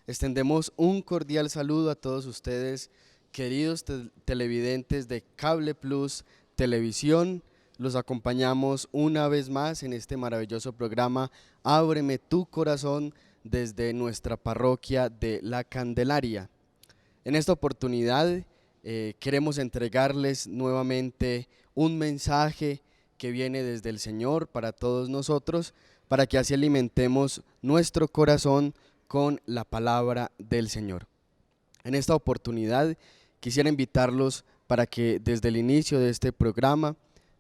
Extendemos un cordial saludo a todos ustedes, queridos televidentes de Cable Plus Televisión. Los acompañamos una vez más en este maravilloso programa Ábreme tu corazón desde nuestra parroquia de La Candelaria. En esta oportunidad queremos entregarles nuevamente un mensaje que viene desde el Señor para todos nosotros, para que así alimentemos nuestro corazón con la palabra del Señor. En esta oportunidad quisiera invitarlos para que desde el inicio de este programa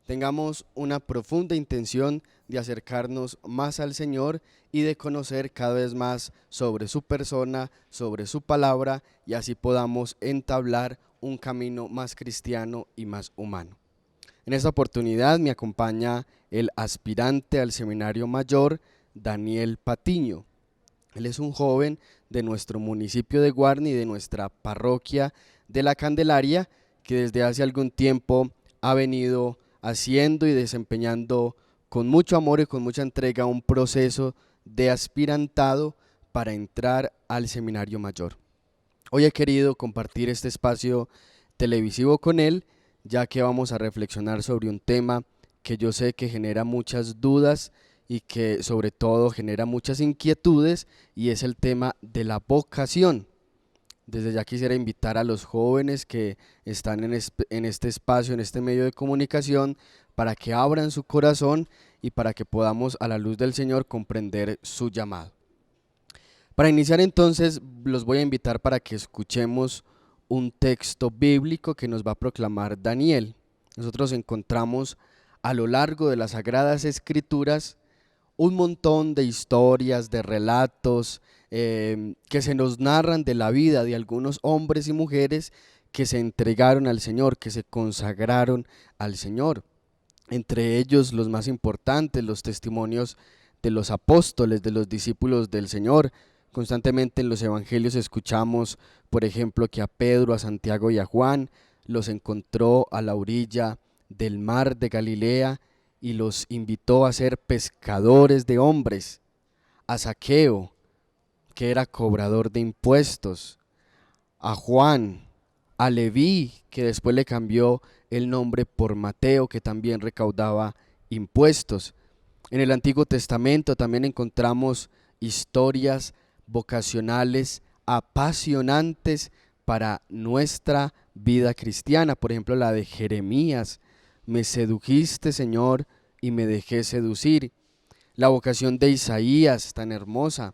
tengamos una profunda intención de acercarnos más al Señor y de conocer cada vez más sobre su persona, sobre su palabra, y así podamos entablar un camino más cristiano y más humano. En esta oportunidad me acompaña el aspirante al seminario mayor, Daniel Patiño. Él es un joven de nuestro municipio de Guarne y de nuestra parroquia de La Candelaria, que desde hace algún tiempo ha venido haciendo y desempeñando con mucho amor y con mucha entrega un proceso de aspirantado para entrar al seminario mayor. Hoy he querido compartir este espacio televisivo con él, ya que vamos a reflexionar sobre un tema que yo sé que genera muchas dudas y que sobre todo genera muchas inquietudes, y es el tema de la vocación. Desde ya quisiera invitar a los jóvenes que están en este espacio, en este medio de comunicación, para que abran su corazón y para que podamos a la luz del Señor comprender su llamado. Para iniciar entonces los voy a invitar para que escuchemos un texto bíblico que nos va a proclamar Daniel. Nosotros encontramos a lo largo de las Sagradas Escrituras un montón de historias, de relatos que se nos narran de la vida de algunos hombres y mujeres que se entregaron al Señor, que se consagraron al Señor. Entre ellos los más importantes, los testimonios de los apóstoles, de los discípulos del Señor. Constantemente en los evangelios escuchamos, por ejemplo, que a Pedro, a Santiago y a Juan los encontró a la orilla del mar de Galilea y los invitó a ser pescadores de hombres. A Zaqueo, que era cobrador de impuestos. A Juan, a Leví, que después le cambió el nombre por Mateo, que también recaudaba impuestos. En el Antiguo Testamento también encontramos historias vocacionales apasionantes para nuestra vida cristiana. Por ejemplo, la de Jeremías: me sedujiste, Señor, y me dejé seducir. La vocación de Isaías, tan hermosa.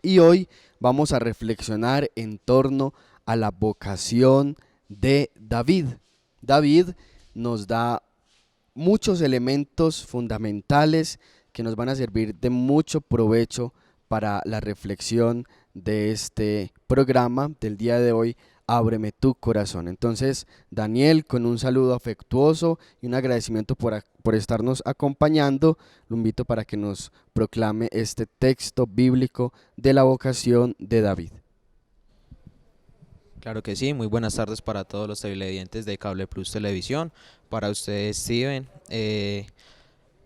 Y hoy vamos a reflexionar en torno a la vocación de David. David nos da muchos elementos fundamentales que nos van a servir de mucho provecho para la reflexión de este programa del día de hoy, Ábreme tu corazón. Entonces, Daniel, con un saludo afectuoso y un agradecimiento por estarnos acompañando, lo invito para que nos proclame este texto bíblico de la vocación de David. Claro que sí, muy buenas tardes para todos los televidentes de Cable Plus Televisión, para ustedes, Steven.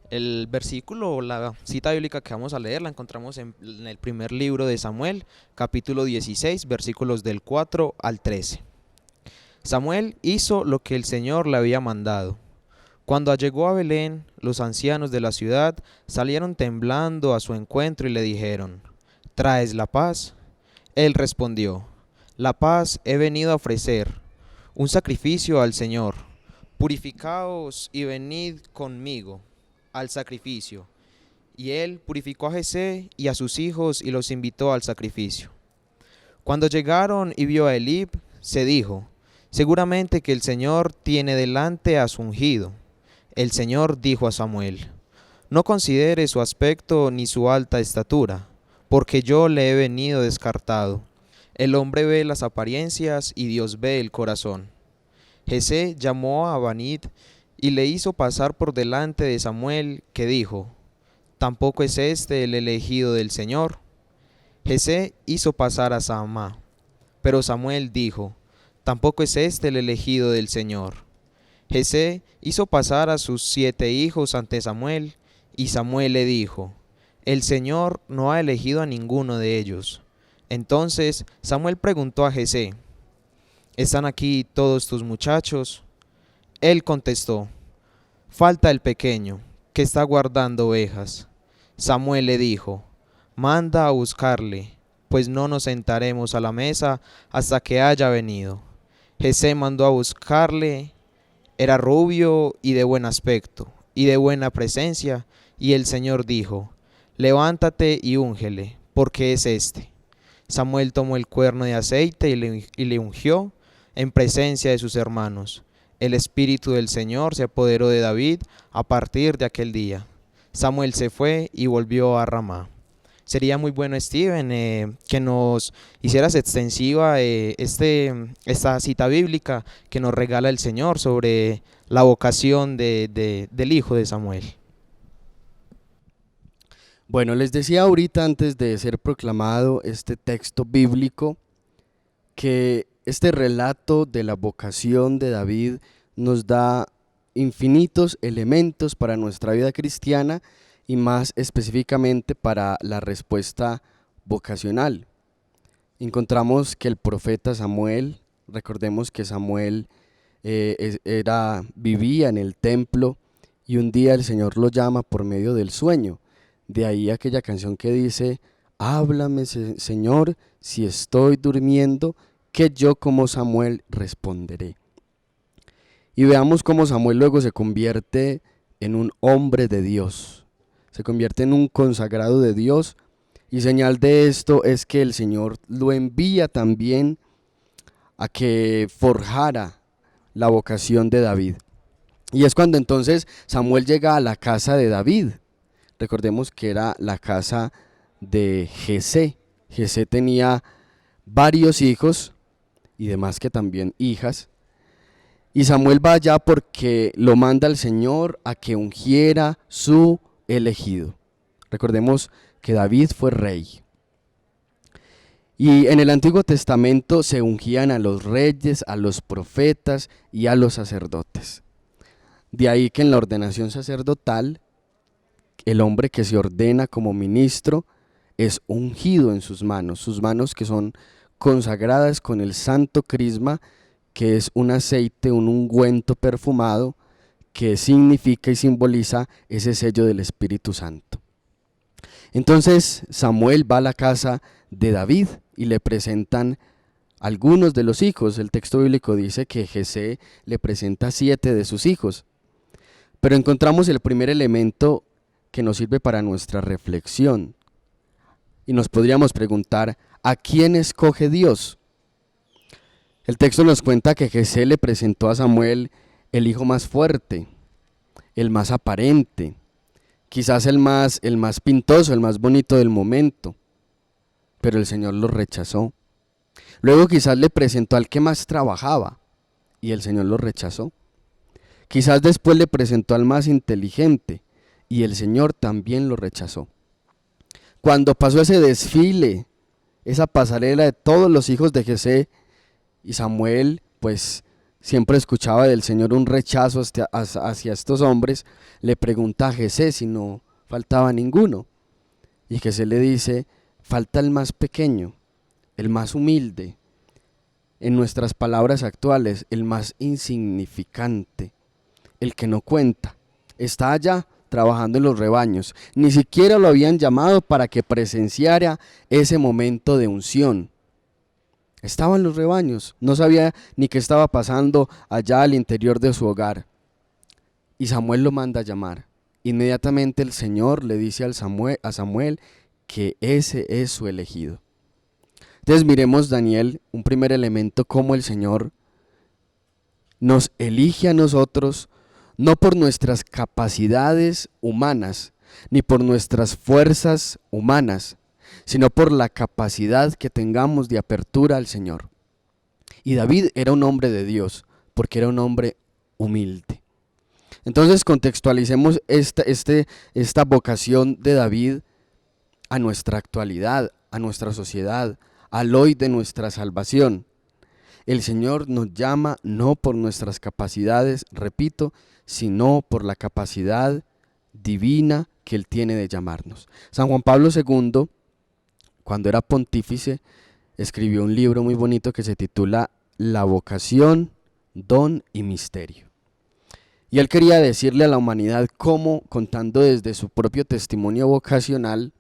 El versículo o la cita bíblica que vamos a leer la encontramos en el primer libro de Samuel, capítulo 16, versículos del 4 al 13. Samuel hizo lo que el Señor le había mandado. Cuando llegó a Belén, los ancianos de la ciudad salieron temblando a su encuentro y le dijeron: ¿traes la paz? Él respondió: la paz he venido a ofrecer, un sacrificio al Señor. Purificaos y venid conmigo al sacrificio. Y él purificó a Jesé y a sus hijos y los invitó al sacrificio. Cuando llegaron y vio a Elib, se dijo: seguramente que el Señor tiene delante a su ungido. El Señor dijo a Samuel: no considere su aspecto ni su alta estatura, porque yo le he venido descartado. El hombre ve las apariencias y Dios ve el corazón. Jesé llamó a Banid y le hizo pasar por delante de Samuel, que dijo: ¿tampoco es este el elegido del Señor? Jesé hizo pasar a Samá, pero Samuel dijo: ¿tampoco es este el elegido del Señor? Jesé hizo pasar a sus 7 hijos ante Samuel, y Samuel le dijo: el Señor no ha elegido a ninguno de ellos. Entonces Samuel preguntó a Jesé: ¿están aquí todos tus muchachos? Él contestó: falta el pequeño, que está guardando ovejas. Samuel le dijo: manda a buscarle, pues no nos sentaremos a la mesa hasta que haya venido. Jesé mandó a buscarle. Era rubio y de buen aspecto, y de buena presencia, y el Señor dijo: levántate y úngele, porque es este. Samuel tomó el cuerno de aceite y le ungió en presencia de sus hermanos. El Espíritu del Señor se apoderó de David a partir de aquel día. Samuel se fue y volvió a Ramá. Sería muy bueno, Steven, que nos hicieras extensiva esta cita bíblica que nos regala el Señor sobre la vocación del hijo de Samuel. Bueno, les decía ahorita antes de ser proclamado este texto bíblico que este relato de la vocación de David nos da infinitos elementos para nuestra vida cristiana y más específicamente para la respuesta vocacional. Encontramos que el profeta Samuel, recordemos que Samuel vivía en el templo y un día el Señor lo llama por medio del sueño. De ahí aquella canción que dice: háblame, Señor, si estoy durmiendo, que yo como Samuel responderé. Y veamos cómo Samuel luego se convierte en un hombre de Dios, se convierte en un consagrado de Dios, y señal de esto es que el Señor lo envía también a que forjara la vocación de David. Y es cuando entonces Samuel llega a la casa de David. Recordemos que era la casa de Jesé. Jesé tenía varios hijos y demás que también hijas. Y Samuel va allá porque lo manda el Señor a que ungiera su elegido. Recordemos que David fue rey. Y en el Antiguo Testamento se ungían a los reyes, a los profetas y a los sacerdotes. De ahí que en la ordenación sacerdotal, el hombre que se ordena como ministro es ungido en sus manos que son consagradas con el santo crisma, que es un aceite, un ungüento perfumado, que significa y simboliza ese sello del Espíritu Santo. Entonces Samuel va a la casa de David y le presentan algunos de los hijos. El texto bíblico dice que Jesé le presenta 7 de sus hijos. Pero encontramos el primer elemento que nos sirve para nuestra reflexión. Y nos podríamos preguntar: ¿a quién escoge Dios? El texto nos cuenta que Jesé le presentó a Samuel el hijo más fuerte, el más aparente, quizás el más pintoso, el más bonito del momento, pero el Señor lo rechazó. Luego quizás le presentó al que más trabajaba y el Señor lo rechazó. Quizás después le presentó al más inteligente y el Señor también lo rechazó. Cuando pasó ese desfile, esa pasarela de todos los hijos de Jesé, y Samuel pues siempre escuchaba del Señor un rechazo hacia estos hombres, le pregunta a Jesé si no faltaba ninguno. Y Jesé le dice: falta el más pequeño, el más humilde, en nuestras palabras actuales, el más insignificante, el que no cuenta. Está allá trabajando en los rebaños. Ni siquiera lo habían llamado para que presenciara ese momento de unción. Estaba en los rebaños, no sabía ni qué estaba pasando allá al interior de su hogar. Y Samuel lo manda a llamar. Inmediatamente el Señor le dice a Samuel que ese es su elegido. Entonces miremos, Daniel, un primer elemento: cómo el Señor nos elige a nosotros, no por nuestras capacidades humanas, ni por nuestras fuerzas humanas, sino por la capacidad que tengamos de apertura al Señor. Y David era un hombre de Dios, porque era un hombre humilde. Entonces contextualicemos esta vocación de David a nuestra actualidad, a nuestra sociedad, al hoy de nuestra salvación. El Señor nos llama no por nuestras capacidades, repito, sino por la capacidad divina que Él tiene de llamarnos. San Juan Pablo II cuando era pontífice, escribió un libro muy bonito que se titula La vocación, don y misterio. Y él quería decirle a la humanidad cómo, contando desde su propio testimonio vocacional,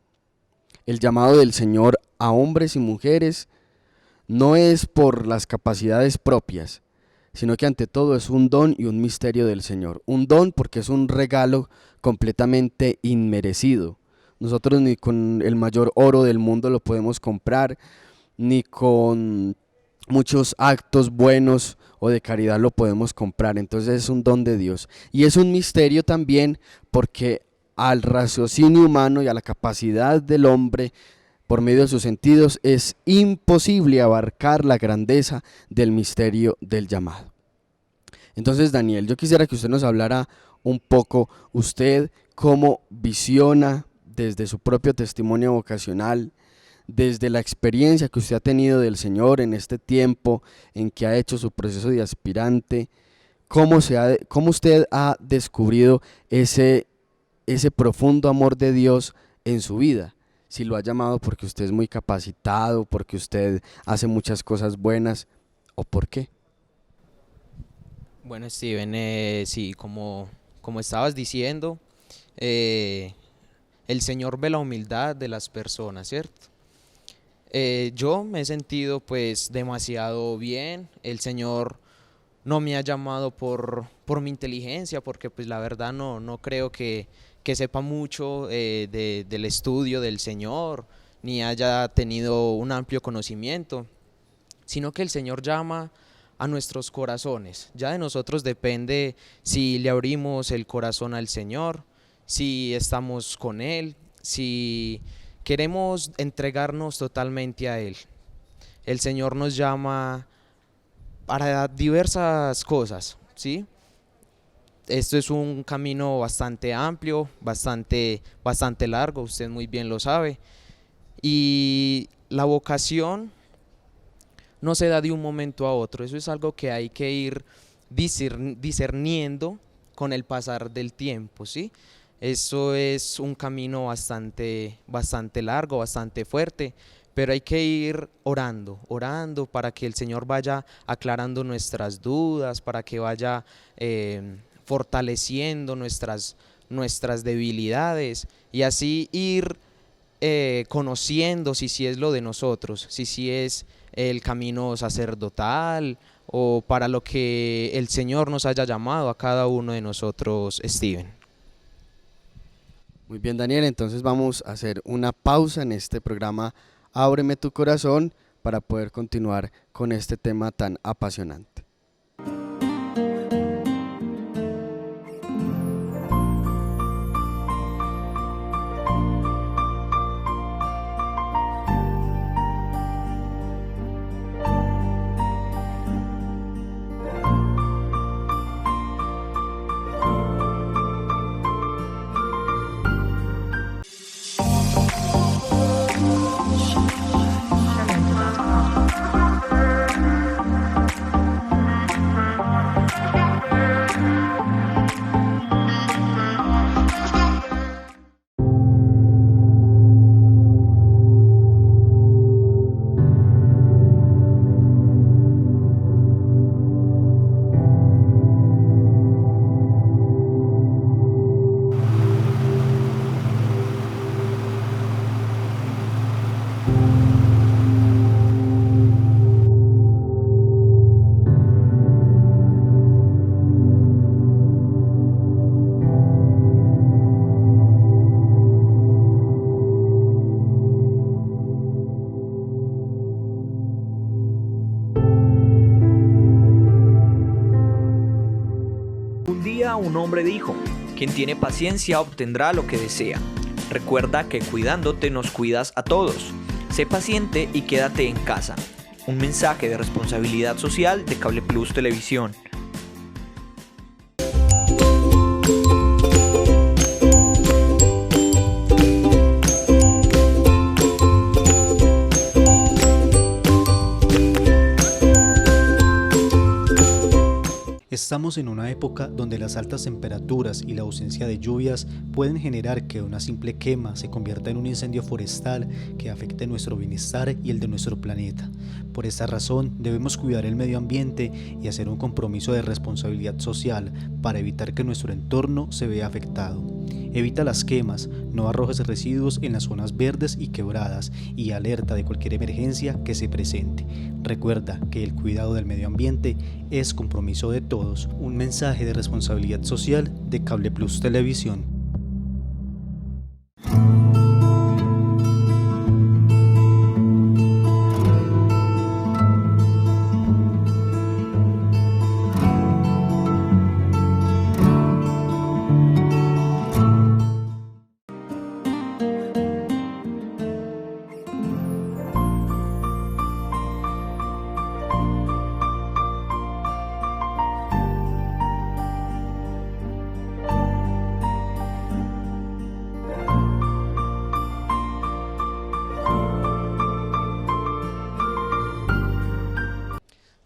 el llamado del Señor a hombres y mujeres no es por las capacidades propias, sino que ante todo es un don y un misterio del Señor. Un don porque es un regalo completamente inmerecido. Nosotros ni con el mayor oro del mundo lo podemos comprar, ni con muchos actos buenos o de caridad lo podemos comprar. Entonces es un don de Dios. Y es un misterio también porque al raciocinio humano y a la capacidad del hombre por medio de sus sentidos es imposible abarcar la grandeza del misterio del llamado. Entonces, Daniel, yo quisiera que usted nos hablara un poco, usted cómo visiona desde su propio testimonio vocacional, desde la experiencia que usted ha tenido del Señor en este tiempo en que ha hecho su proceso de aspirante, cómo usted ha descubrido ese profundo amor de Dios en su vida. Si lo ha llamado porque usted es muy capacitado, porque usted hace muchas cosas buenas, o por qué. Bueno, Steven, sí, como estabas diciendo, el Señor ve la humildad de las personas, ¿cierto? Yo me he sentido pues demasiado bien. El Señor no me ha llamado por mi inteligencia, porque pues la verdad no creo que sepa mucho del estudio del Señor, ni haya tenido un amplio conocimiento, sino que el Señor llama a nuestros corazones. Ya de nosotros depende si le abrimos el corazón al Señor, si estamos con Él, si queremos entregarnos totalmente a Él. El Señor nos llama para diversas cosas, ¿sí? Esto es un camino bastante amplio, bastante largo, usted muy bien lo sabe. Y la vocación no se da de un momento a otro, eso es algo que hay que ir discerniendo con el pasar del tiempo, ¿sí? Eso es un camino bastante largo, bastante fuerte, pero hay que ir orando para que el Señor vaya aclarando nuestras dudas, para que vaya fortaleciendo nuestras debilidades y así ir conociendo si es lo de nosotros, si es el camino sacerdotal o para lo que el Señor nos haya llamado a cada uno de nosotros, Steven. Muy bien, Daniel, entonces vamos a hacer una pausa en este programa Ábreme tu corazón para poder continuar con este tema tan apasionante. Un hombre dijo, quien tiene paciencia obtendrá lo que desea. Recuerda que cuidándote nos cuidas a todos. Sé paciente y quédate en casa. Un mensaje de responsabilidad social de Cable Plus Televisión. Estamos en una época donde las altas temperaturas y la ausencia de lluvias pueden generar que una simple quema se convierta en un incendio forestal que afecte nuestro bienestar y el de nuestro planeta. Por esta razón, debemos cuidar el medio ambiente y hacer un compromiso de responsabilidad social para evitar que nuestro entorno se vea afectado. Evita las quemas, no arrojes residuos en las zonas verdes y quebradas y alerta de cualquier emergencia que se presente. Recuerda que el cuidado del medio ambiente es compromiso de todos. Un mensaje de responsabilidad social de Cable Plus Televisión.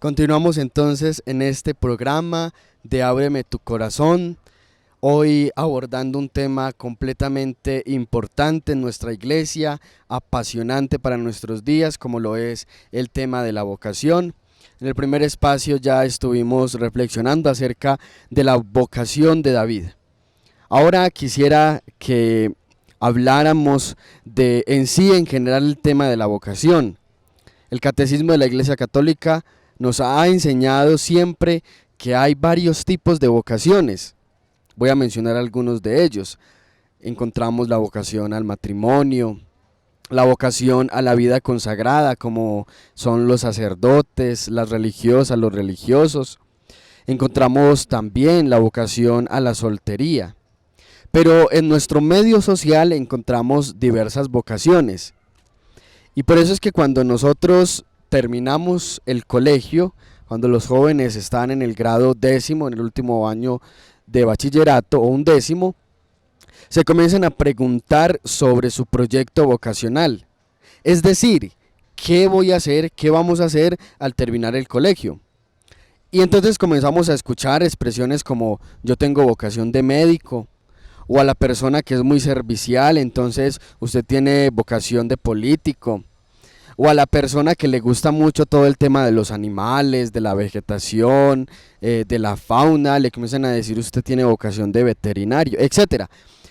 Continuamos entonces en este programa de Ábreme tu corazón, hoy abordando un tema completamente importante en nuestra iglesia, apasionante para nuestros días, como lo es el tema de la vocación. En el primer espacio ya estuvimos reflexionando acerca de la vocación de David. Ahora quisiera que habláramos de en general el tema de la vocación. El Catecismo de la Iglesia Católica nos ha enseñado siempre que hay varios tipos de vocaciones. Voy a mencionar algunos de ellos. Encontramos la vocación al matrimonio, la vocación a la vida consagrada, como son los sacerdotes, las religiosas, los religiosos. Encontramos también la vocación a la soltería. Pero en nuestro medio social encontramos diversas vocaciones. Y por eso es que cuando nosotros terminamos el colegio, cuando los jóvenes están en el grado 10º, en el último año de bachillerato o 11º, se comienzan a preguntar sobre su proyecto vocacional. Es decir, ¿qué voy a hacer? ¿Qué vamos a hacer al terminar el colegio? Y entonces comenzamos a escuchar expresiones como yo tengo vocación de médico, o a la persona que es muy servicial, entonces usted tiene vocación de político, o a la persona que le gusta mucho todo el tema de los animales, de la vegetación, de la fauna, le comienzan a decir usted tiene vocación de veterinario, etc.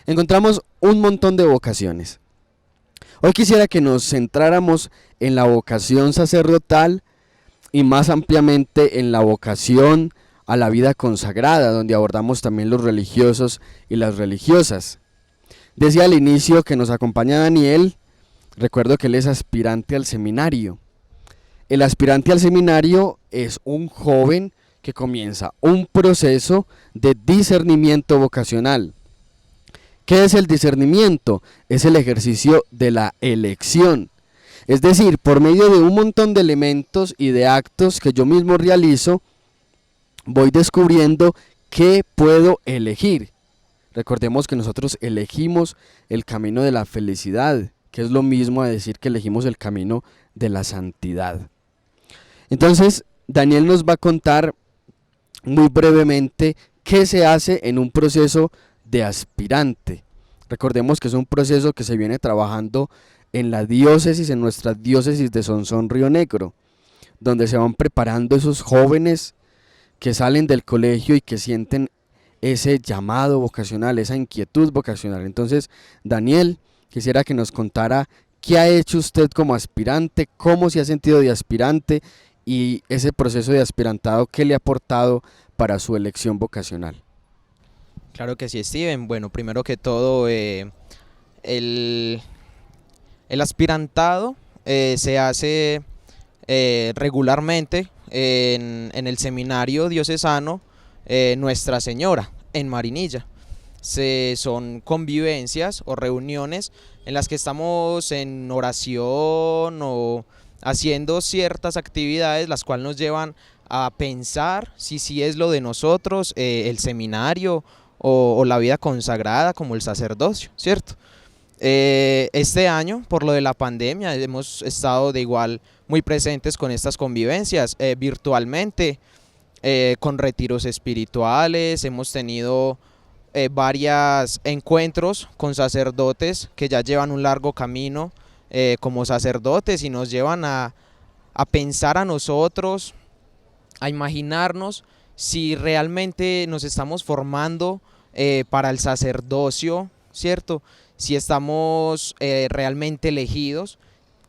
Encontramos un montón de vocaciones. Hoy quisiera que nos centráramos en la vocación sacerdotal y más ampliamente en la vocación a la vida consagrada, donde abordamos también los religiosos y las religiosas. Decía al inicio que nos acompaña Daniel. Recuerdo que él es aspirante al seminario. El aspirante al seminario es un joven que comienza un proceso de discernimiento vocacional. ¿Qué es el discernimiento? Es el ejercicio de la elección. Es decir, por medio de un montón de elementos y de actos que yo mismo realizo, voy descubriendo qué puedo elegir. Recordemos que nosotros elegimos el camino de la felicidad, que es lo mismo a decir que elegimos el camino de la santidad. Entonces, Daniel nos va a contar muy brevemente qué se hace en un proceso de aspirante. Recordemos que es un proceso que se viene trabajando en la diócesis, en nuestra diócesis de Sonsón Río Negro, donde se van preparando esos jóvenes que salen del colegio y que sienten ese llamado vocacional, esa inquietud vocacional. Entonces, Daniel, quisiera que nos contara qué ha hecho usted como aspirante, cómo se ha sentido de aspirante y ese proceso de aspirantado, qué le ha aportado para su elección vocacional. Claro que sí, Steven. Bueno, primero que todo, el aspirantado se hace regularmente en el seminario diocesano Nuestra Señora, en Marinilla. Son convivencias o reuniones en las que estamos en oración o haciendo ciertas actividades, las cuales nos llevan a pensar si sí es lo de nosotros, el seminario o la vida consagrada como el sacerdocio, ¿cierto? Este año, por lo de la pandemia, hemos estado de igual muy presentes con estas convivencias virtualmente. con retiros espirituales, hemos tenido varios encuentros con sacerdotes que ya llevan un largo camino como sacerdotes y nos llevan a pensar a nosotros, a imaginarnos si realmente nos estamos formando para el sacerdocio, ¿cierto? Si estamos realmente elegidos.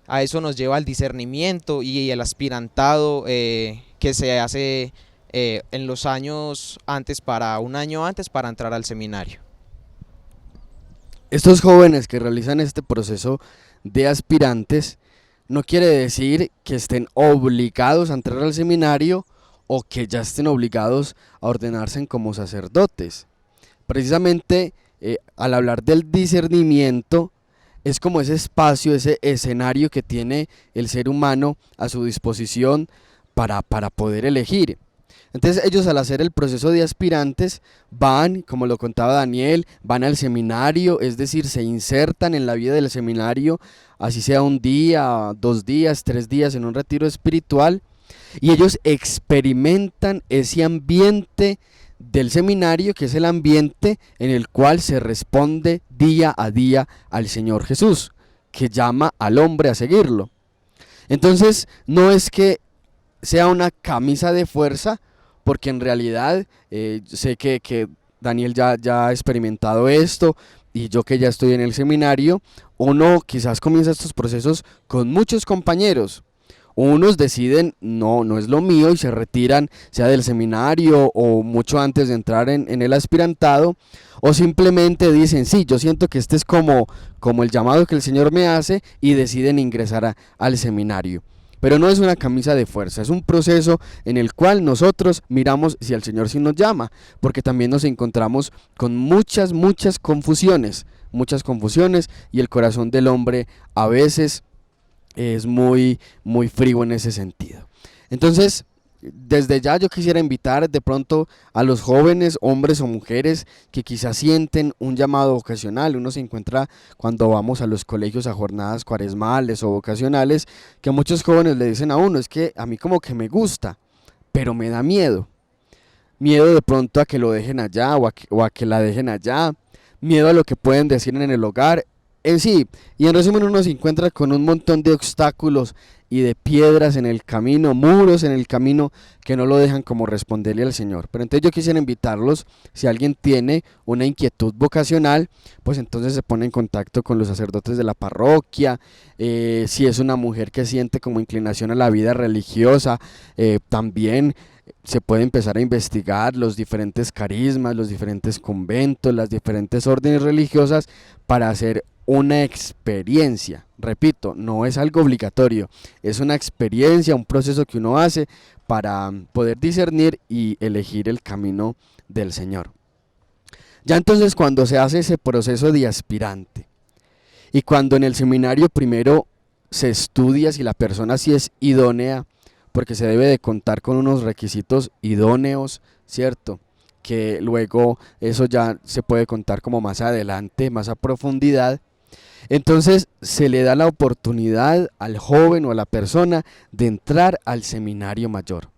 A eso nos lleva el discernimiento y el aspirantado que se hace en los años antes, un año antes para entrar al seminario. Estos jóvenes que realizan este proceso de aspirantes no quiere decir que estén obligados a entrar al seminario o que ya estén obligados a ordenarse como sacerdotes. Precisamente al hablar del discernimiento, es como ese espacio, ese escenario que tiene el ser humano a su disposición para poder elegir. Entonces ellos, al hacer el proceso de aspirantes, van, como lo contaba Daniel, van al seminario, es decir, se insertan en la vida del seminario, así sea un día, 2 días, 3 días en un retiro espiritual, y ellos experimentan ese ambiente del seminario, que es el ambiente en el cual se responde día a día al Señor Jesús, que llama al hombre a seguirlo. Entonces no es que sea una camisa de fuerza, porque en realidad sé que Daniel ya ha experimentado esto, y yo que ya estoy en el seminario, uno quizás comienza estos procesos con muchos compañeros. Unos deciden, no es lo mío, y se retiran, sea del seminario o mucho antes de entrar en el aspirantado, o simplemente dicen, sí, yo siento que este es como el llamado que el Señor me hace, y deciden ingresar al seminario. Pero no es una camisa de fuerza, es un proceso en el cual nosotros miramos si el Señor sí nos llama, porque también nos encontramos con muchas confusiones, y el corazón del hombre a veces es muy frío en ese sentido. Entonces, desde ya yo quisiera invitar de pronto a los jóvenes, hombres o mujeres, que quizás sienten un llamado vocacional. Uno se encuentra cuando vamos a los colegios a jornadas cuaresmales o vocacionales, que muchos jóvenes le dicen a uno, es que a mí como que me gusta, pero me da miedo de pronto a que lo dejen allá o a que la dejen allá, miedo a lo que pueden decir en el hogar, en sí. Y en resumen, uno se encuentra con un montón de obstáculos y de piedras en el camino, muros en el camino, que no lo dejan como responderle al Señor. Pero entonces yo quisiera invitarlos, si alguien tiene una inquietud vocacional, pues entonces se pone en contacto con los sacerdotes de la parroquia. Si es una mujer que siente como inclinación a la vida religiosa, también se puede empezar a investigar los diferentes carismas, los diferentes conventos, las diferentes órdenes religiosas, para hacer una experiencia. Repito, no es algo obligatorio, es una experiencia, un proceso que uno hace para poder discernir y elegir el camino del Señor. Ya entonces, cuando se hace ese proceso de aspirante, y cuando en el seminario primero se estudia si la persona sí es idónea, porque se debe de contar con unos requisitos idóneos, ¿cierto? Que luego eso ya se puede contar como más adelante, más a profundidad. Entonces se le da la oportunidad al joven o a la persona de entrar al seminario mayor.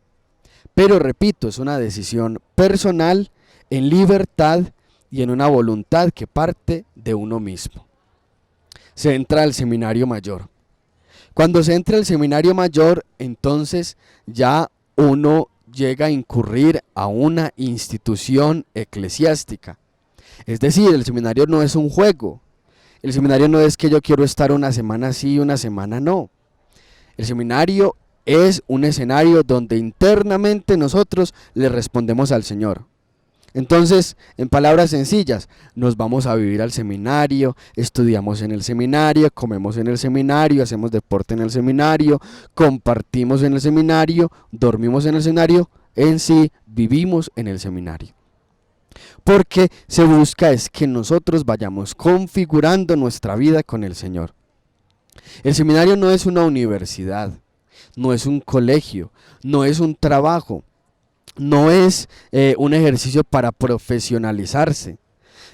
Pero repito, es una decisión personal, en libertad y en una voluntad que parte de uno mismo. Se entra al seminario mayor. Cuando se entra al seminario mayor, entonces ya uno llega a incurrir a una institución eclesiástica. Es decir, el seminario no es un juego. El seminario no es que yo quiero estar una semana sí y una semana no. El seminario es un escenario donde internamente nosotros le respondemos al Señor. Entonces, en palabras sencillas, nos vamos a vivir al seminario, estudiamos en el seminario, comemos en el seminario, hacemos deporte en el seminario, compartimos en el seminario, dormimos en el seminario, en sí vivimos en el seminario. Porque se busca es que nosotros vayamos configurando nuestra vida con el Señor. El seminario no es una universidad, no es un colegio, no es un trabajo, no es un ejercicio para profesionalizarse.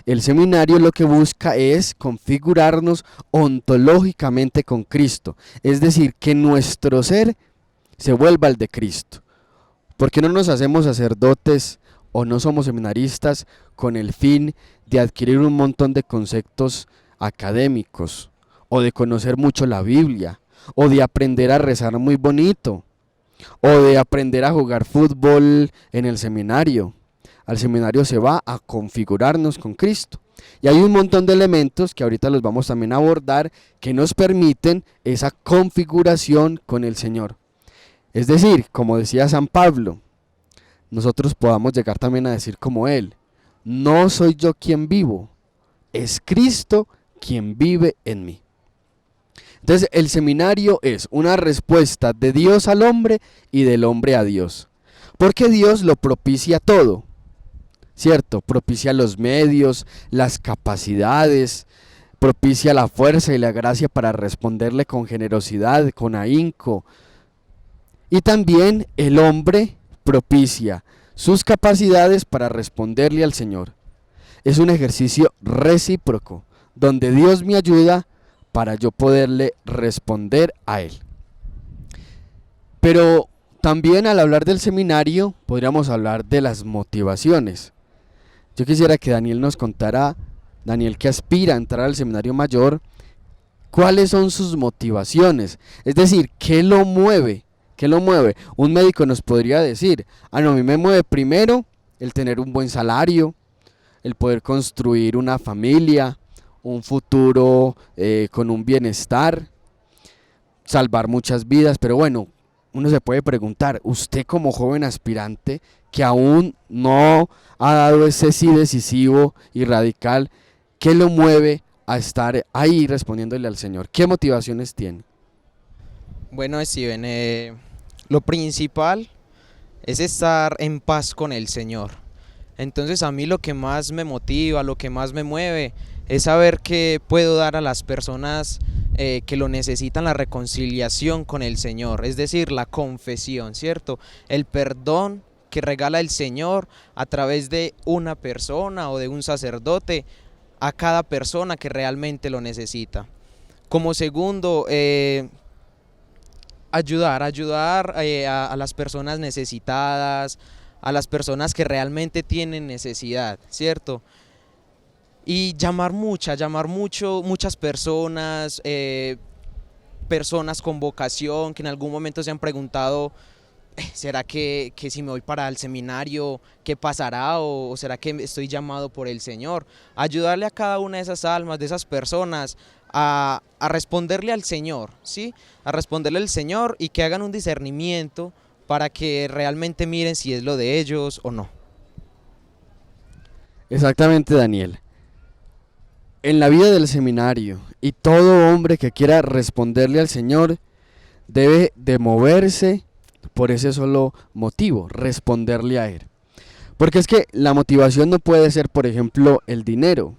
El seminario lo que busca es configurarnos ontológicamente con Cristo, es decir, que nuestro ser se vuelva el de Cristo. ¿Por qué no nos hacemos sacerdotes o no somos seminaristas con el fin de adquirir un montón de conceptos académicos, o de conocer mucho la Biblia, o de aprender a rezar muy bonito, o de aprender a jugar fútbol en el seminario? Al seminario se va a configurarnos con Cristo. Y hay un montón de elementos que ahorita los vamos también a abordar que nos permiten esa configuración con el Señor. Es decir, como decía San Pablo, nosotros podamos llegar también a decir como él: no soy yo quien vivo, es Cristo quien vive en mí. Entonces el seminario es una respuesta de Dios al hombre y del hombre a Dios, porque Dios lo propicia todo, ¿cierto? Propicia los medios, las capacidades, propicia la fuerza y la gracia para responderle con generosidad, con ahínco. Y también el hombre propicia sus capacidades para responderle al Señor. Es un ejercicio recíproco, donde Dios me ayuda para yo poderle responder a Él. Pero también al hablar del seminario, podríamos hablar de las motivaciones. Yo quisiera que Daniel nos contara, Daniel que aspira a entrar al seminario mayor, cuáles son sus motivaciones, es decir, ¿qué lo mueve? ¿Qué lo mueve? Un médico nos podría decir: no, a mí me mueve primero el tener un buen salario, el poder construir una familia, un futuro con un bienestar, salvar muchas vidas. Pero bueno, uno se puede preguntar, usted como joven aspirante que aún no ha dado ese sí decisivo y radical, ¿qué lo mueve a estar ahí respondiéndole al Señor? ¿Qué motivaciones tiene? Bueno, Steven, lo principal es estar en paz con el Señor. Entonces a mí lo que más me motiva, lo que más me mueve es saber que puedo dar a las personas que lo necesitan la reconciliación con el Señor, es decir, la confesión, ¿cierto? El perdón que regala el Señor a través de una persona o de un sacerdote a cada persona que realmente lo necesita. Como segundo, ayudar a las personas necesitadas, a las personas que realmente tienen necesidad, ¿cierto? Y llamar muchas personas, personas con vocación que en algún momento se han preguntado: ¿será que si me voy para el seminario, qué pasará? ¿O será que estoy llamado por el Señor? Ayudarle a cada una de esas almas, de esas personas, a responderle al Señor, ¿sí? A responderle al Señor y que hagan un discernimiento para que realmente miren si es lo de ellos o no. Exactamente, Daniel. En la vida del seminario, y todo hombre que quiera responderle al Señor debe de moverse por ese solo motivo, responderle a Él. Porque es que la motivación no puede ser, por ejemplo, el dinero,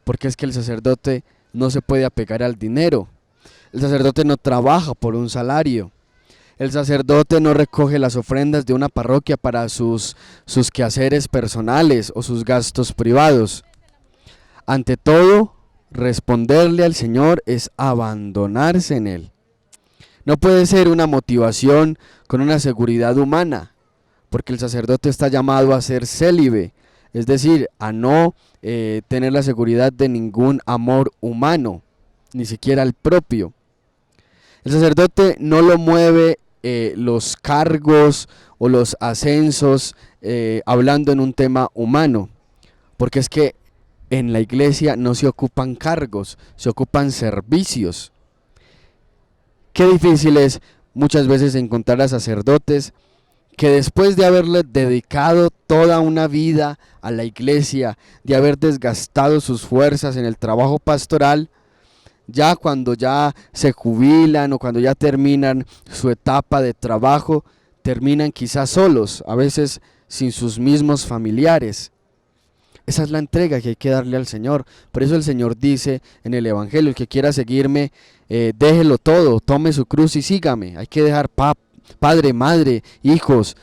porque es que el sacerdote no se puede apegar al dinero. El sacerdote no trabaja por un salario. El sacerdote no recoge las ofrendas de una parroquia para sus quehaceres personales o sus gastos privados. Ante todo, responderle al Señor es abandonarse en Él. No puede ser una motivación con una seguridad humana, porque el sacerdote está llamado a ser célibe, es decir, a no tener la seguridad de ningún amor humano, ni siquiera el propio. El sacerdote no lo mueve los cargos o los ascensos hablando en un tema humano, porque es que en la iglesia no se ocupan cargos, se ocupan servicios. Qué difícil es muchas veces encontrar a sacerdotes que después de haberle dedicado toda una vida a la iglesia, de haber desgastado sus fuerzas en el trabajo pastoral, ya cuando ya se jubilan o cuando ya terminan su etapa de trabajo, terminan quizás solos, a veces sin sus mismos familiares. Esa es la entrega que hay que darle al Señor. Por eso el Señor dice en el Evangelio: el que quiera seguirme, déjelo todo, tome su cruz y sígame. Hay que dejar padre, madre, hijos,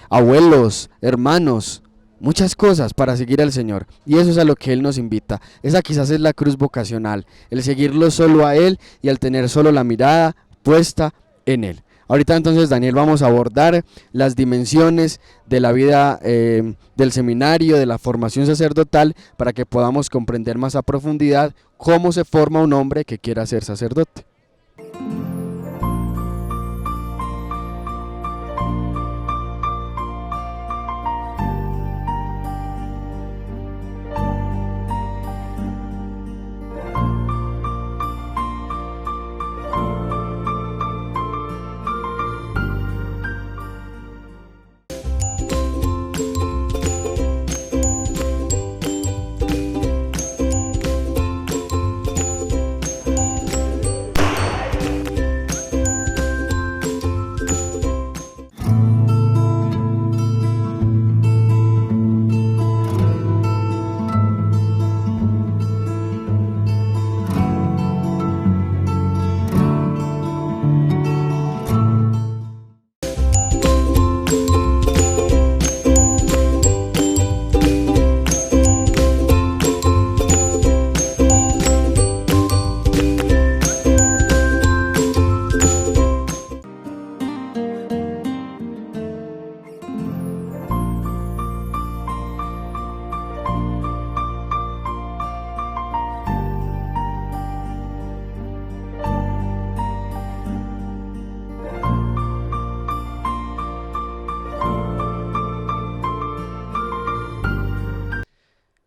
abuelos, hermanos, muchas cosas para seguir al Señor. Y eso es a lo que Él nos invita. Esa quizás es la cruz vocacional, el seguirlo solo a Él y al tener solo la mirada puesta en Él. Ahorita entonces, Daniel, vamos a abordar las dimensiones de la vida del seminario, de la formación sacerdotal, para que podamos comprender más a profundidad cómo se forma un hombre que quiera ser sacerdote.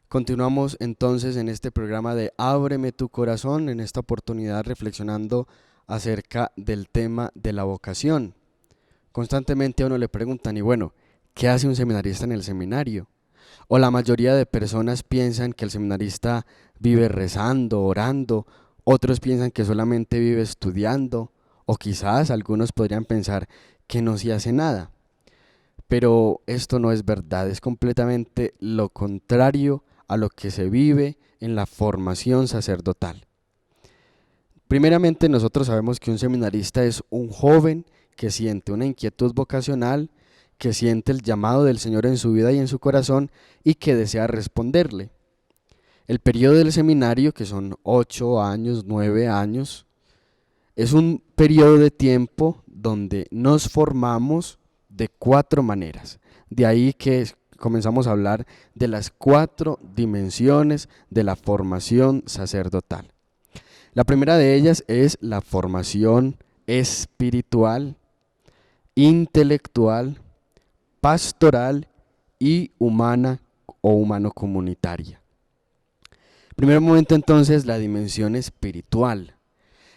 Continuamos entonces en este programa de Ábreme tu corazón, en esta oportunidad reflexionando acerca del tema de la vocación. Constantemente a uno le preguntan, y bueno, ¿qué hace un seminarista en el seminario? O la mayoría de personas piensan que el seminarista vive rezando, orando, otros piensan que solamente vive estudiando, o quizás algunos podrían pensar que no se hace nada. Pero esto no es verdad, es completamente lo contrario a lo que se vive en la formación sacerdotal. Primeramente, nosotros sabemos que un seminarista es un joven que siente una inquietud vocacional, que siente el llamado del Señor en su vida y en su corazón y que desea responderle. El periodo del seminario, que son 8 años, 9 años, es un periodo de tiempo donde nos formamos de 4 maneras. De ahí que comenzamos a hablar de las 4 dimensiones de la formación sacerdotal. La primera de ellas es la formación espiritual, intelectual, pastoral y humana o humano-comunitaria. Primer momento entonces, la dimensión espiritual.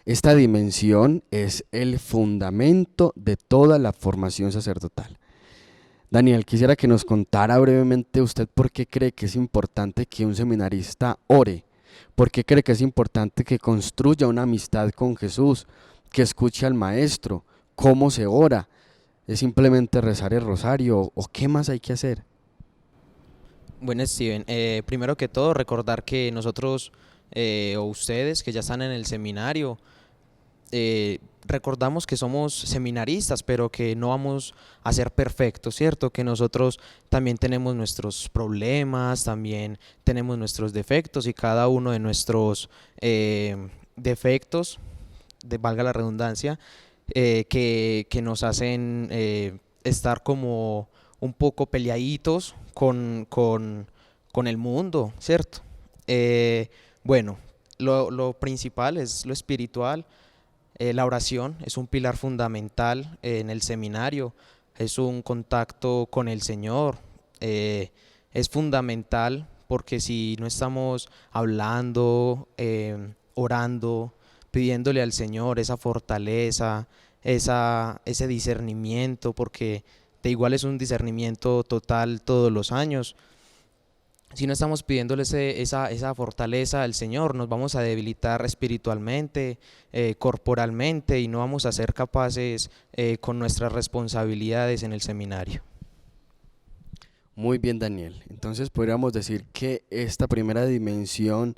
Esta dimensión es el fundamento de toda la formación sacerdotal. Daniel, quisiera que nos contara brevemente usted por qué cree que es importante que un seminarista ore, por qué cree que es importante que construya una amistad con Jesús, que escuche al maestro, cómo se ora, es simplemente rezar el rosario o qué más hay que hacer. Bueno, Steven, primero que todo recordar que nosotros o ustedes que ya están en el seminario, recordamos que somos seminaristas, pero que no vamos a ser perfectos, ¿cierto? Que nosotros también tenemos nuestros problemas, también tenemos nuestros defectos y cada uno de nuestros defectos, valga la redundancia, que nos hacen estar como un poco peleaditos con el mundo, ¿cierto? Bueno, lo principal es lo espiritual. La oración es un pilar fundamental en el seminario, es un contacto con el Señor, es fundamental porque si no estamos hablando, orando, pidiéndole al Señor esa fortaleza, ese discernimiento, porque de igual es un discernimiento total todos los años. Si no estamos pidiéndole esa fortaleza al Señor, nos vamos a debilitar espiritualmente, corporalmente y no vamos a ser capaces con nuestras responsabilidades en el seminario. Muy bien, Daniel. Entonces podríamos decir que esta primera dimensión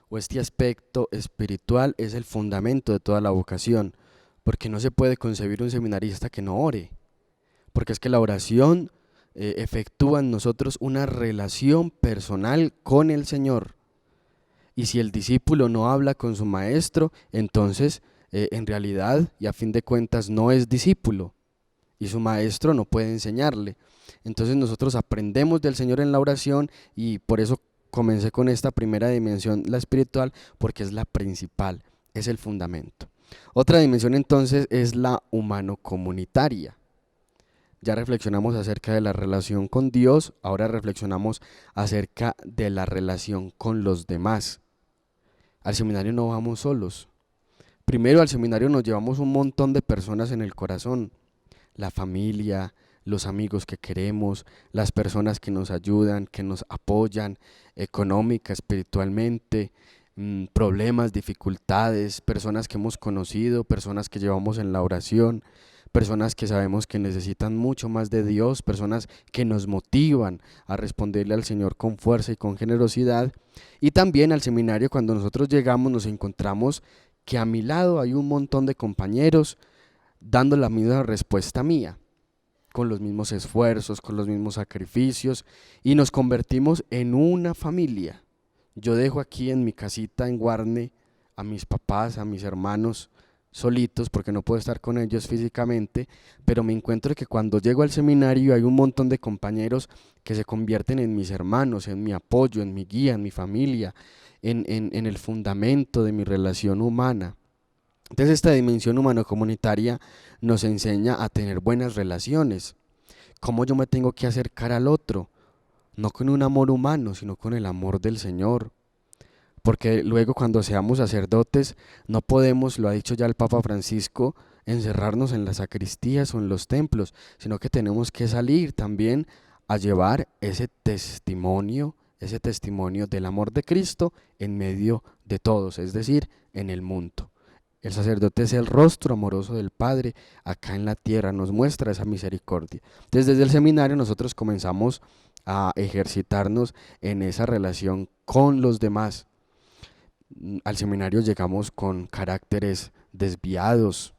o este aspecto espiritual es el fundamento de toda la vocación, porque no se puede concebir un seminarista que no ore, porque es que la oración efectúa en nosotros una relación personal con el Señor. Y si el discípulo no habla con su maestro, entonces en realidad y a fin de cuentas no es discípulo y su maestro no puede enseñarle. Entonces nosotros aprendemos del Señor en la oración y por eso comencé con esta primera dimensión, la espiritual, porque es la principal, es el fundamento. Otra dimensión entonces es la humano-comunitaria. Ya reflexionamos acerca de la relación con Dios, ahora reflexionamos acerca de la relación con los demás. Al seminario no vamos solos. Primero, al seminario nos llevamos un montón de personas en el corazón, la familia, los amigos que queremos, las personas que nos ayudan, que nos apoyan económica, espiritualmente, problemas, dificultades, personas que hemos conocido, personas que llevamos en la oración, personas que sabemos que necesitan mucho más de Dios, personas que nos motivan a responderle al Señor con fuerza y con generosidad. Y también al seminario, cuando nosotros llegamos, nos encontramos que a mi lado hay un montón de compañeros dando la misma respuesta mía, con los mismos esfuerzos, con los mismos sacrificios, y nos convertimos en una familia. Yo dejo aquí en mi casita en Guarne a mis papás, a mis hermanos solitos porque no puedo estar con ellos físicamente, pero me encuentro que cuando llego al seminario hay un montón de compañeros que se convierten en mis hermanos, en mi apoyo, en mi guía, en mi familia, en el fundamento de mi relación humana. Entonces esta dimensión humano-comunitaria nos enseña a tener buenas relaciones, cómo yo me tengo que acercar al otro, no con un amor humano, sino con el amor del Señor. Porque luego cuando seamos sacerdotes no podemos, lo ha dicho ya el Papa Francisco, encerrarnos en las sacristías o en los templos, sino que tenemos que salir también a llevar ese testimonio del amor de Cristo en medio de todos, es decir, en el mundo. El sacerdote es el rostro amoroso del Padre acá en la tierra, nos muestra esa misericordia. Entonces desde el seminario nosotros comenzamos a ejercitarnos en esa relación con los demás. Al seminario llegamos con caracteres desviados,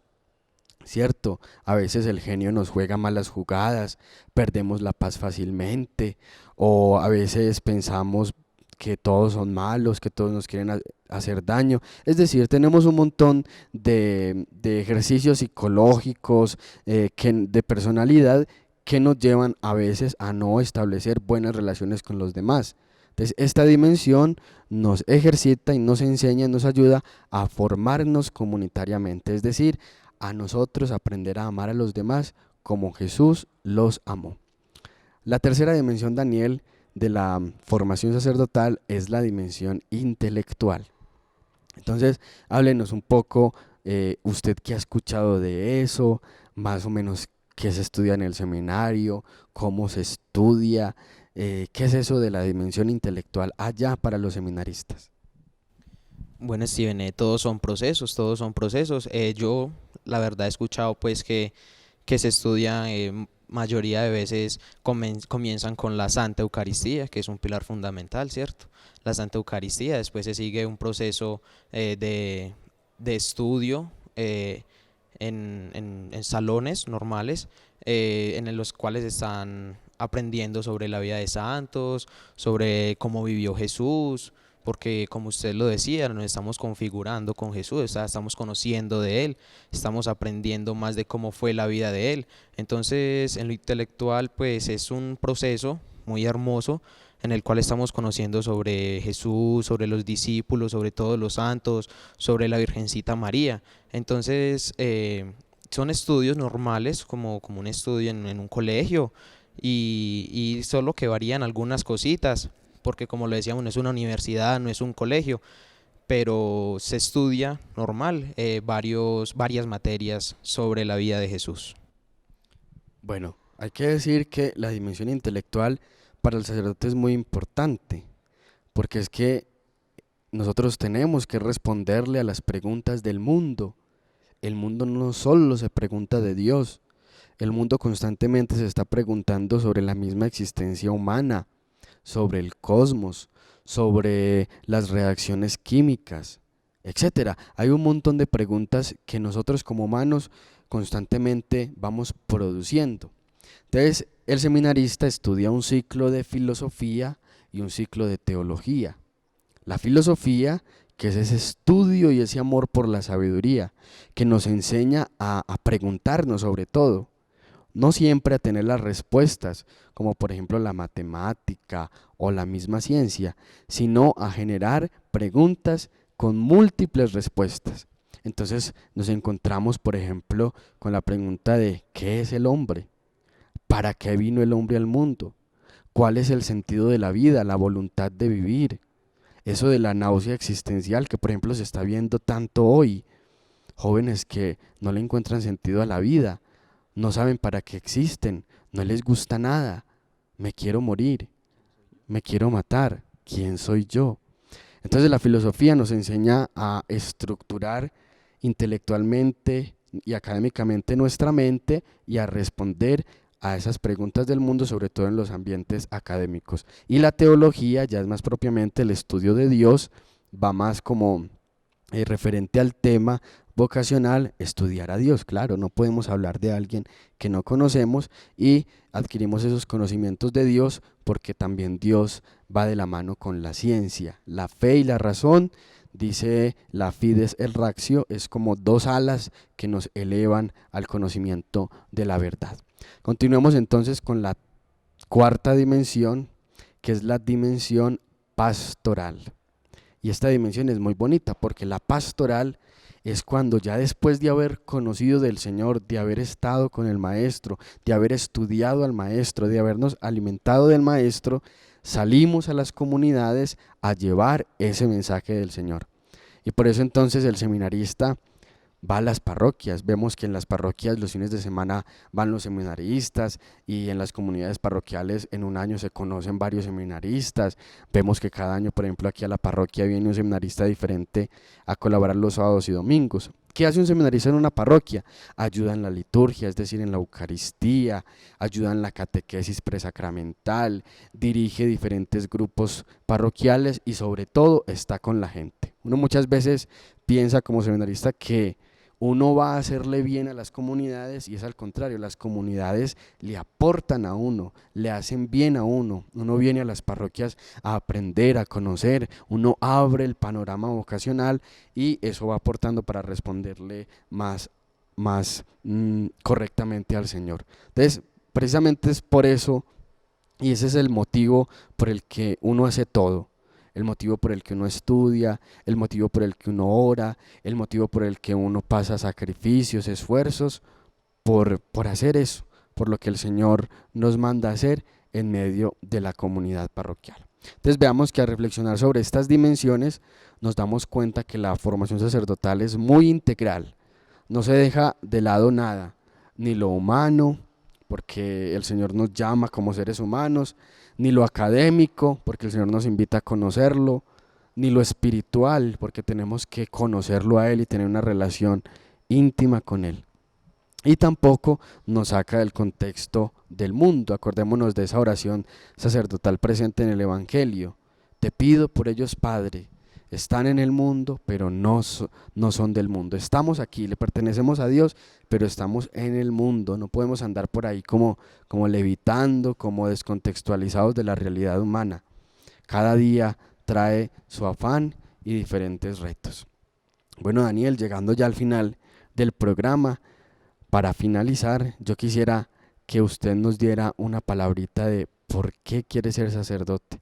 ¿cierto? A veces el genio nos juega malas jugadas, perdemos la paz fácilmente, o a veces pensamos que todos son malos, que todos nos quieren hacer daño. Es decir, tenemos un montón de ejercicios psicológicos, de personalidad, que nos llevan a veces a no establecer buenas relaciones con los demás. Entonces, esta dimensión nos ejercita y nos enseña, nos ayuda a formarnos comunitariamente, es decir, a nosotros aprender a amar a los demás como Jesús los amó. La tercera dimensión, Daniel, de la formación sacerdotal es la dimensión intelectual. Entonces, háblenos un poco, usted qué ha escuchado de eso, más o menos qué se estudia en el seminario, cómo se estudia, qué es eso de la dimensión intelectual allá para los seminaristas. Bueno, Steven, todos son procesos, todos son procesos. Yo, la verdad, he escuchado pues que se estudia, mayoría de veces comienzan con la Santa Eucaristía, que es un pilar fundamental, ¿cierto? La Santa Eucaristía, después se sigue un proceso de estudio en salones normales, en los cuales están aprendiendo sobre la vida de santos, sobre cómo vivió Jesús, porque como usted lo decía, nos estamos configurando con Jesús, estamos conociendo de Él, estamos aprendiendo más de cómo fue la vida de Él. Entonces, en lo intelectual, pues es un proceso muy hermoso en el cual estamos conociendo sobre Jesús, sobre los discípulos, sobre todos los santos, sobre la Virgencita María. Entonces, son estudios normales, como un estudio en un colegio, y solo que varían algunas cositas, porque como lo decíamos, no es una universidad, no es un colegio, pero se estudia normal, varias materias sobre la vida de Jesús. Bueno, hay que decir que la dimensión intelectual para el sacerdote es muy importante, porque es que nosotros tenemos que responderle a las preguntas del mundo. El mundo no solo se pregunta de Dios, el mundo constantemente se está preguntando sobre la misma existencia humana, sobre el cosmos, sobre las reacciones químicas, etcétera. Hay un montón de preguntas que nosotros como humanos constantemente vamos produciendo. Entonces, el seminarista estudia un ciclo de filosofía y un ciclo de teología. La filosofía, que es ese estudio y ese amor por la sabiduría, que nos enseña a preguntarnos sobre todo, no siempre a tener las respuestas, como por ejemplo la matemática o la misma ciencia, sino a generar preguntas con múltiples respuestas. Entonces nos encontramos, por ejemplo, con la pregunta de ¿qué es el hombre? ¿Para qué vino el hombre al mundo? ¿Cuál es el sentido de la vida, la voluntad de vivir? Eso de la náusea existencial que por ejemplo se está viendo tanto hoy. Jóvenes que no le encuentran sentido a la vida, no saben para qué existen, no les gusta nada. Me quiero morir, me quiero matar, ¿quién soy yo? Entonces la filosofía nos enseña a estructurar intelectualmente y académicamente nuestra mente y a responder a esas preguntas del mundo, sobre todo en los ambientes académicos. Y la teología ya es más propiamente el estudio de Dios, va más como referente al tema vocacional, estudiar a Dios. Claro, no podemos hablar de alguien que no conocemos y adquirimos esos conocimientos de Dios porque también Dios va de la mano con la ciencia. La fe y la razón, dice la Fides et Ratio, es como dos alas que nos elevan al conocimiento de la verdad. Continuemos entonces con la cuarta dimensión, que es la dimensión pastoral. Y esta dimensión es muy bonita porque la pastoral es cuando ya después de haber conocido del Señor, de haber estado con el Maestro, de haber estudiado al Maestro, de habernos alimentado del Maestro, salimos a las comunidades a llevar ese mensaje del Señor. Y por eso entonces el seminarista va a las parroquias. Vemos que en las parroquias los fines de semana van los seminaristas y en las comunidades parroquiales en un año se conocen varios seminaristas. Vemos que cada año, por ejemplo, aquí a la parroquia viene un seminarista diferente a colaborar los sábados y domingos. ¿Qué hace un seminarista en una parroquia? Ayuda en la liturgia, es decir, en la Eucaristía, ayuda en la catequesis presacramental, dirige diferentes grupos parroquiales y sobre todo está con la gente. Uno muchas veces piensa como seminarista que uno va a hacerle bien a las comunidades y es al contrario, las comunidades le aportan a uno, le hacen bien a uno. Uno viene a las parroquias a aprender, a conocer, uno abre el panorama vocacional y eso va aportando para responderle más correctamente al Señor. Entonces, precisamente es por eso y ese es el motivo por el que uno hace todo. El motivo por el que uno estudia, el motivo por el que uno ora, el motivo por el que uno pasa sacrificios, esfuerzos, por hacer eso, por lo que el Señor nos manda hacer en medio de la comunidad parroquial. Entonces veamos que al reflexionar sobre estas dimensiones nos damos cuenta que la formación sacerdotal es muy integral, no se deja de lado nada, ni lo humano, porque el Señor nos llama como seres humanos, ni lo académico, porque el Señor nos invita a conocerlo, ni lo espiritual, porque tenemos que conocerlo a Él y tener una relación íntima con Él. Y tampoco nos saca del contexto del mundo. Acordémonos de esa oración sacerdotal presente en el Evangelio. Te pido por ellos, Padre, están en el mundo, pero no son del mundo. Estamos aquí, le pertenecemos a Dios, pero estamos en el mundo. No podemos andar por ahí como levitando, como descontextualizados de la realidad humana. Cada día trae su afán y diferentes retos. Bueno, Daniel, llegando ya al final del programa, para finalizar, yo quisiera que usted nos diera una palabrita de por qué quiere ser sacerdote.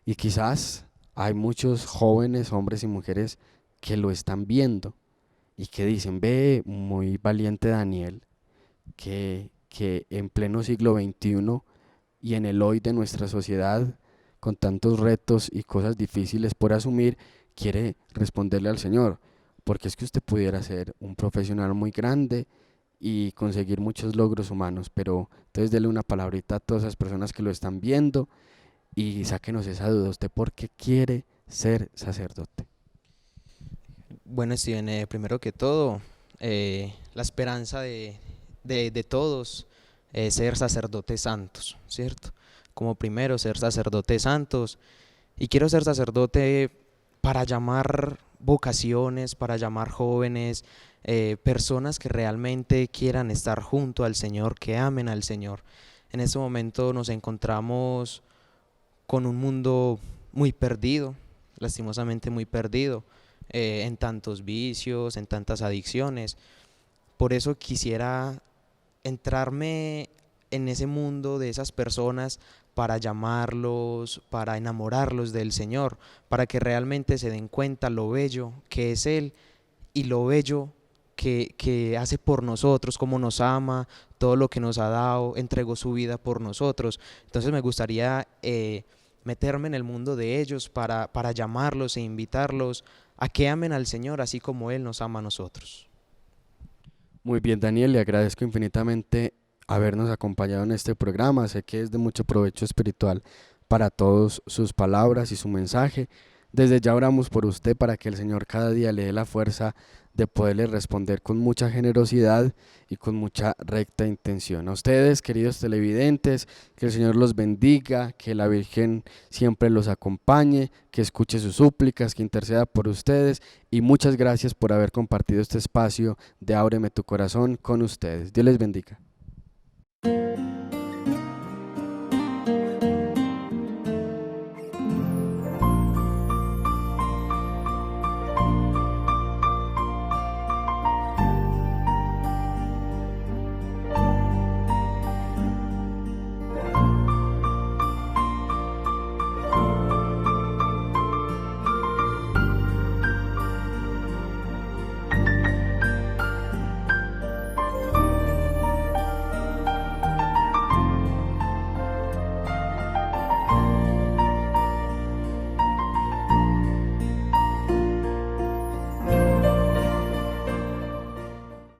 Y quizás hay muchos jóvenes, hombres y mujeres que lo están viendo y que dicen, ve, muy valiente Daniel, que en pleno siglo XXI y en el hoy de nuestra sociedad, con tantos retos y cosas difíciles por asumir, quiere responderle al Señor, porque es que usted pudiera ser un profesional muy grande y conseguir muchos logros humanos, pero entonces dele una palabrita a todas esas personas que lo están viendo y sáquenos esa duda. ¿Usted por qué quiere ser sacerdote? Bueno, Steven, primero que todo, la esperanza de todos es ser sacerdotes santos, ¿cierto? Como primero, ser sacerdotes santos. Y quiero ser sacerdote para llamar vocaciones, para llamar jóvenes, personas que realmente quieran estar junto al Señor, que amen al Señor. En este momento nos encontramos con un mundo muy perdido, lastimosamente muy perdido. en tantos vicios, en tantas adicciones. Por eso quisiera entrarme en ese mundo de esas personas para llamarlos, para enamorarlos del Señor, para que realmente se den cuenta lo bello que es Él y lo bello que hace por nosotros, cómo nos ama, todo lo que nos ha dado, entregó su vida por nosotros. Entonces me gustaría meterme en el mundo de ellos para llamarlos e invitarlos a que amen al Señor así como Él nos ama a nosotros. Muy bien, Daniel, le agradezco infinitamente habernos acompañado en este programa. Sé que es de mucho provecho espiritual para todos sus palabras y su mensaje. Desde ya oramos por usted para que el Señor cada día le dé la fuerza de poderle responder con mucha generosidad y con mucha recta intención. A ustedes, queridos televidentes, que el Señor los bendiga, que la Virgen siempre los acompañe, que escuche sus súplicas, que interceda por ustedes, y muchas gracias por haber compartido este espacio de Ábreme tu corazón con ustedes. Dios les bendiga.